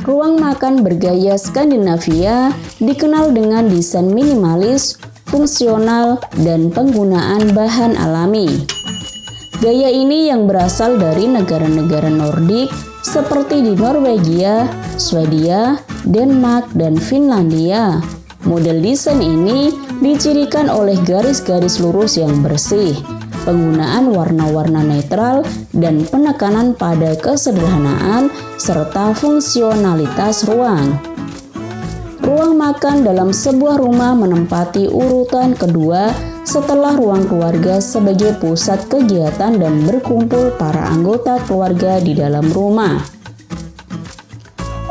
Ruang makan bergaya Skandinavia dikenal dengan desain minimalis, fungsional, dan penggunaan bahan alami. Gaya ini yang berasal dari negara-negara Nordik seperti di Norwegia, Swedia, Denmark, dan Finlandia. Model desain ini dicirikan oleh garis-garis lurus yang bersih, penggunaan warna-warna netral, dan penekanan pada kesederhanaan serta fungsionalitas ruang. Ruang makan dalam sebuah rumah menempati urutan kedua setelah ruang keluarga sebagai pusat kegiatan dan berkumpul para anggota keluarga di dalam rumah.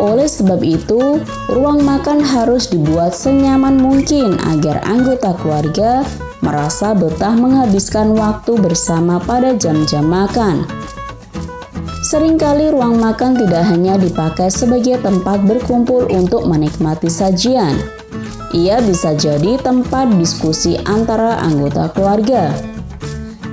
Oleh sebab itu, ruang makan harus dibuat senyaman mungkin agar anggota keluarga merasa betah menghabiskan waktu bersama pada jam-jam makan. Seringkali ruang makan tidak hanya dipakai sebagai tempat berkumpul untuk menikmati sajian. Ia bisa jadi tempat diskusi antara anggota keluarga.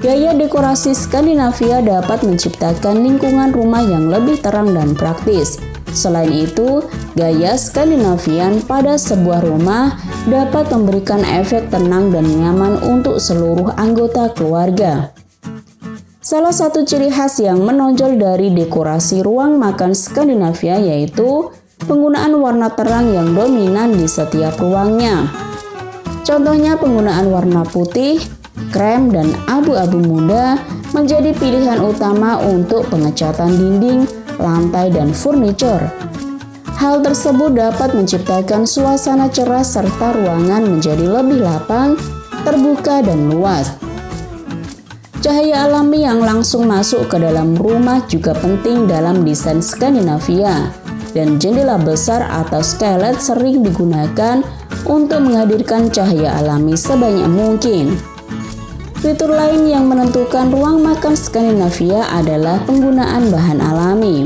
Gaya dekorasi Skandinavia dapat menciptakan lingkungan rumah yang lebih terang dan praktis. Selain itu, gaya Skandinavian pada sebuah rumah dapat memberikan efek tenang dan nyaman untuk seluruh anggota keluarga. Salah satu ciri khas yang menonjol dari dekorasi ruang makan Skandinavia yaitu penggunaan warna terang yang dominan di setiap ruangnya. Contohnya penggunaan warna putih, krem, dan abu-abu muda menjadi pilihan utama untuk pengecatan dinding, lantai, dan furniture. Hal tersebut dapat menciptakan suasana cerah serta ruangan menjadi lebih lapang, terbuka, dan luas. Cahaya alami yang langsung masuk ke dalam rumah juga penting dalam desain Skandinavia, dan jendela besar atau skylight sering digunakan untuk menghadirkan cahaya alami sebanyak mungkin. Fitur lain yang menentukan ruang makan Skandinavia adalah penggunaan bahan alami.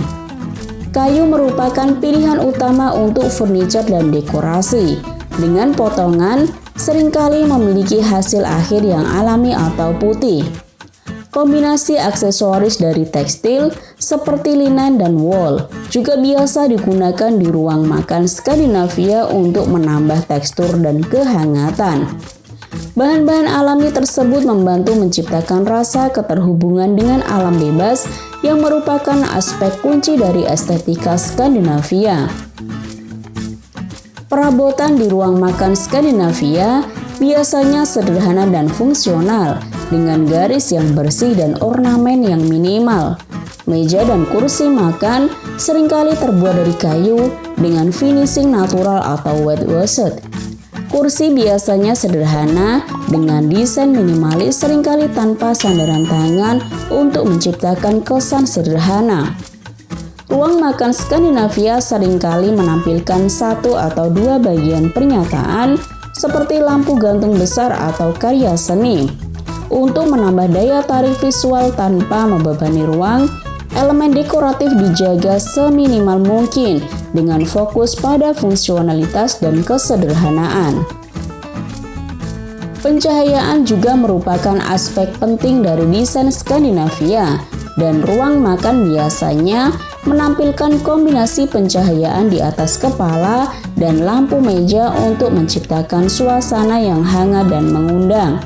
Kayu merupakan pilihan utama untuk furniture dan dekorasi. Dengan potongan, seringkali memiliki hasil akhir yang alami atau putih. Kombinasi aksesoris dari tekstil seperti linen dan wool juga biasa digunakan di ruang makan Skandinavia untuk menambah tekstur dan kehangatan. Bahan-bahan alami tersebut membantu menciptakan rasa keterhubungan dengan alam bebas yang merupakan aspek kunci dari estetika Skandinavia. Perabotan di ruang makan Skandinavia biasanya sederhana dan fungsional, dengan garis yang bersih dan ornamen yang minimal. Meja dan kursi makan seringkali terbuat dari kayu dengan finishing natural atau whitewashed. Kursi biasanya sederhana dengan desain minimalis, seringkali tanpa sandaran tangan untuk menciptakan kesan sederhana. Ruang makan Skandinavia seringkali menampilkan satu atau dua bagian pernyataan seperti lampu gantung besar atau karya seni. Untuk menambah daya tarik visual tanpa membebani ruang, elemen dekoratif dijaga seminimal mungkin dengan fokus pada fungsionalitas dan kesederhanaan. Pencahayaan juga merupakan aspek penting dari desain Skandinavia, dan ruang makan biasanya menampilkan kombinasi pencahayaan di atas kepala dan lampu meja untuk menciptakan suasana yang hangat dan mengundang.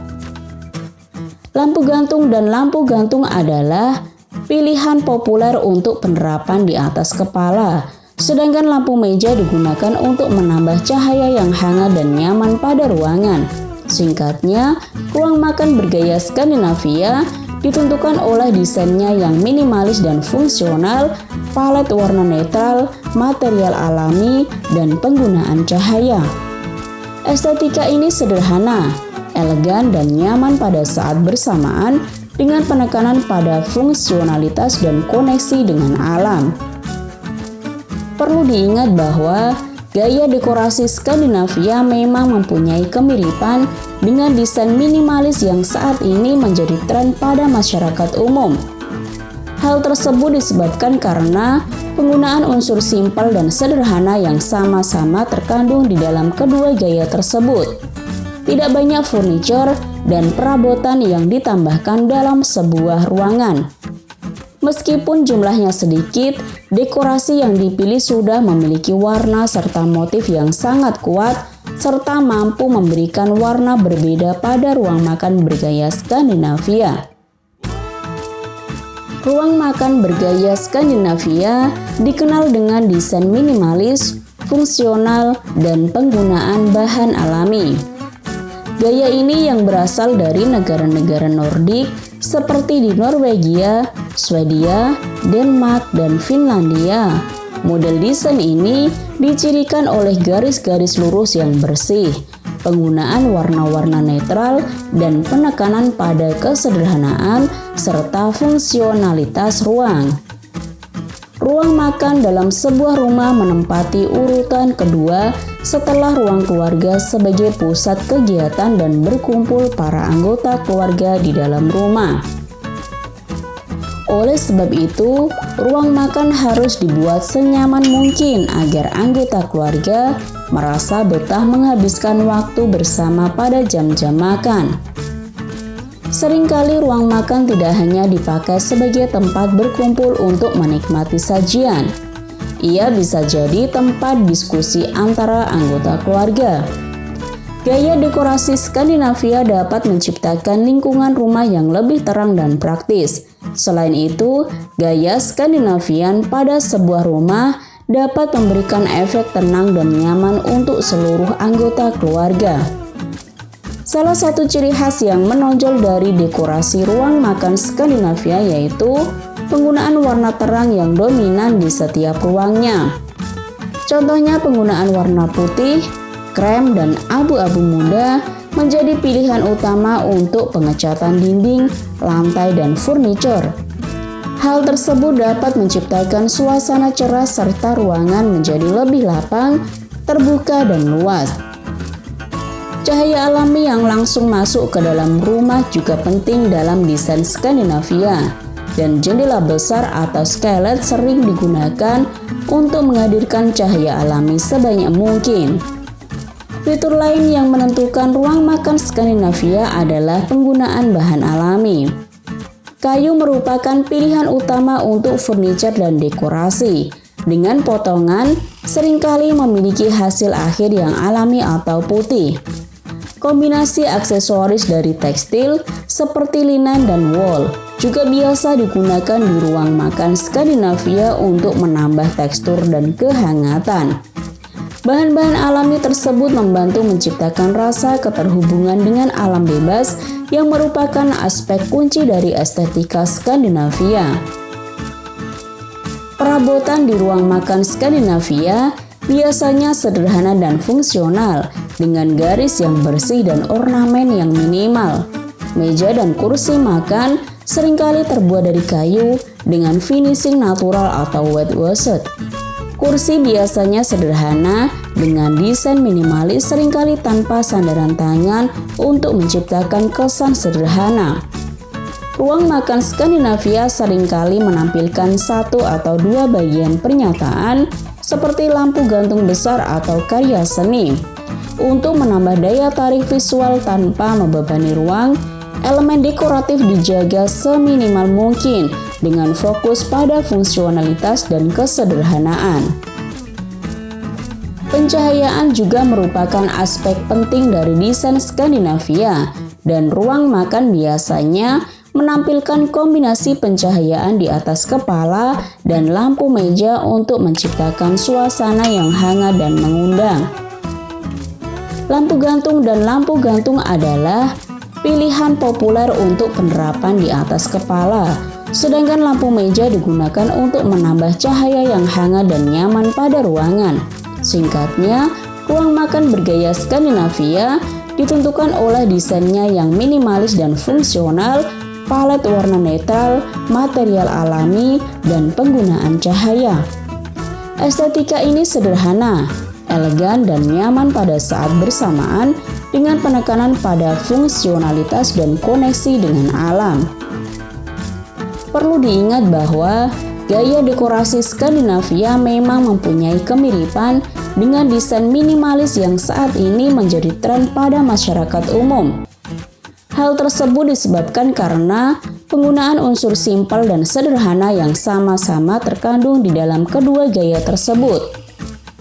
Lampu gantung dan lampu gantung adalah pilihan populer untuk penerapan di atas kepala, sedangkan lampu meja digunakan untuk menambah cahaya yang hangat dan nyaman pada ruangan. Singkatnya, ruang makan bergaya Skandinavia ditentukan oleh desainnya yang minimalis dan fungsional, palet warna netral, material alami, dan penggunaan cahaya. Estetika ini sederhana, elegan, dan nyaman pada saat bersamaan dengan penekanan pada fungsionalitas dan koneksi dengan alam. Perlu diingat bahwa gaya dekorasi Skandinavia memang mempunyai kemiripan dengan desain minimalis yang saat ini menjadi tren pada masyarakat umum. Hal tersebut disebabkan karena penggunaan unsur simpel dan sederhana yang sama-sama terkandung di dalam kedua gaya tersebut. Tidak banyak furniture dan perabotan yang ditambahkan dalam sebuah ruangan. Meskipun jumlahnya sedikit, dekorasi yang dipilih sudah memiliki warna serta motif yang sangat kuat, serta mampu memberikan warna berbeda pada ruang makan bergaya Skandinavia. Ruang makan bergaya Skandinavia dikenal dengan desain minimalis, fungsional, dan penggunaan bahan alami. Gaya ini yang berasal dari negara-negara Nordik seperti di Norwegia, Swedia, Denmark, dan Finlandia. Model desain ini dicirikan oleh garis-garis lurus yang bersih, penggunaan warna-warna netral, dan penekanan pada kesederhanaan serta fungsionalitas ruang. Ruang makan dalam sebuah rumah menempati urutan kedua setelah ruang keluarga sebagai pusat kegiatan dan berkumpul para anggota keluarga di dalam rumah. Oleh sebab itu, ruang makan harus dibuat senyaman mungkin agar anggota keluarga merasa betah menghabiskan waktu bersama pada jam-jam makan. Seringkali ruang makan tidak hanya dipakai sebagai tempat berkumpul untuk menikmati sajian. Ia bisa jadi tempat diskusi antara anggota keluarga. Gaya dekorasi Skandinavia dapat menciptakan lingkungan rumah yang lebih terang dan praktis. Selain itu, gaya Skandinavian pada sebuah rumah dapat memberikan efek tenang dan nyaman untuk seluruh anggota keluarga. Salah satu ciri khas yang menonjol dari dekorasi ruang makan Skandinavia yaitu penggunaan warna terang yang dominan di setiap ruangnya. Contohnya penggunaan warna putih, krem, dan abu-abu muda menjadi pilihan utama untuk pengecatan dinding, lantai, dan furniture. Hal tersebut dapat menciptakan suasana cerah serta ruangan menjadi lebih lapang, terbuka, dan luas. Cahaya alami yang langsung masuk ke dalam rumah juga penting dalam desain Skandinavia, dan jendela besar atau skylight sering digunakan untuk menghadirkan cahaya alami sebanyak mungkin. Fitur lain yang menentukan ruang makan Skandinavia adalah penggunaan bahan alami. Kayu merupakan pilihan utama untuk furniture dan dekorasi. Dengan potongan, seringkali memiliki hasil akhir yang alami atau putih. Kombinasi aksesoris dari tekstil seperti linen dan wool juga biasa digunakan di ruang makan Skandinavia untuk menambah tekstur dan kehangatan. Bahan-bahan alami tersebut membantu menciptakan rasa keterhubungan dengan alam bebas yang merupakan aspek kunci dari estetika Skandinavia. Perabotan di ruang makan Skandinavia biasanya sederhana dan fungsional, dengan garis yang bersih dan ornamen yang minimal. Meja dan kursi makan seringkali terbuat dari kayu dengan finishing natural atau whitewashed. Kursi biasanya sederhana dengan desain minimalis, seringkali tanpa sandaran tangan untuk menciptakan kesan sederhana. Ruang makan Skandinavia seringkali menampilkan satu atau dua bagian pernyataan seperti lampu gantung besar atau karya seni. Untuk menambah daya tarik visual tanpa membebani ruang, elemen dekoratif dijaga seminimal mungkin dengan fokus pada fungsionalitas dan kesederhanaan. Pencahayaan juga merupakan aspek penting dari desain Skandinavia, dan ruang makan biasanya menampilkan kombinasi pencahayaan di atas kepala dan lampu meja untuk menciptakan suasana yang hangat dan mengundang. Lampu gantung dan lampu gantung adalah pilihan populer untuk penerapan di atas kepala, sedangkan lampu meja digunakan untuk menambah cahaya yang hangat dan nyaman pada ruangan. Singkatnya, ruang makan bergaya Skandinavia ditentukan oleh desainnya yang minimalis dan fungsional, palet warna netral, material alami, dan penggunaan cahaya. Estetika ini sederhana, elegan, dan nyaman pada saat bersamaan dengan penekanan pada fungsionalitas dan koneksi dengan alam. Perlu diingat bahwa gaya dekorasi Skandinavia memang mempunyai kemiripan dengan desain minimalis yang saat ini menjadi tren pada masyarakat umum. Hal tersebut disebabkan karena Penggunaan unsur simpel dan sederhana yang sama-sama terkandung di dalam kedua gaya tersebut.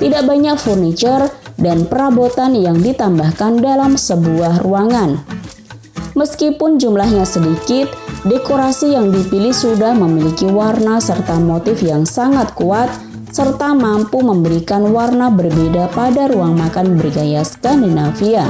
Tidak banyak furniture dan perabotan yang ditambahkan dalam sebuah ruangan. Meskipun jumlahnya sedikit, dekorasi yang dipilih sudah memiliki warna serta motif yang sangat kuat serta mampu memberikan warna berbeda pada ruang makan bergaya Skandinavia.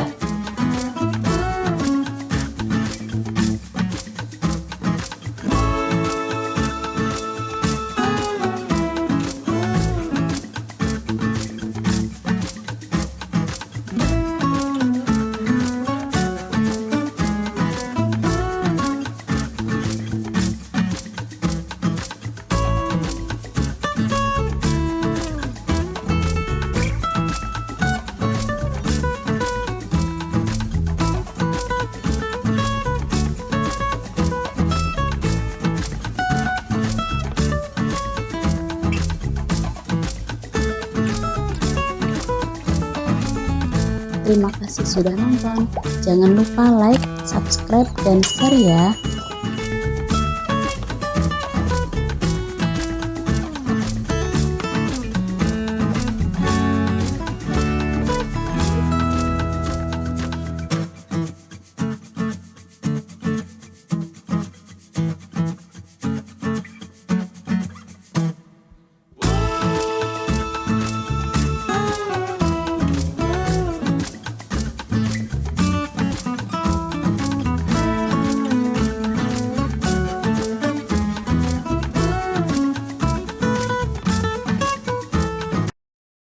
Terima kasih sudah nonton. Jangan lupa like, subscribe, dan share ya.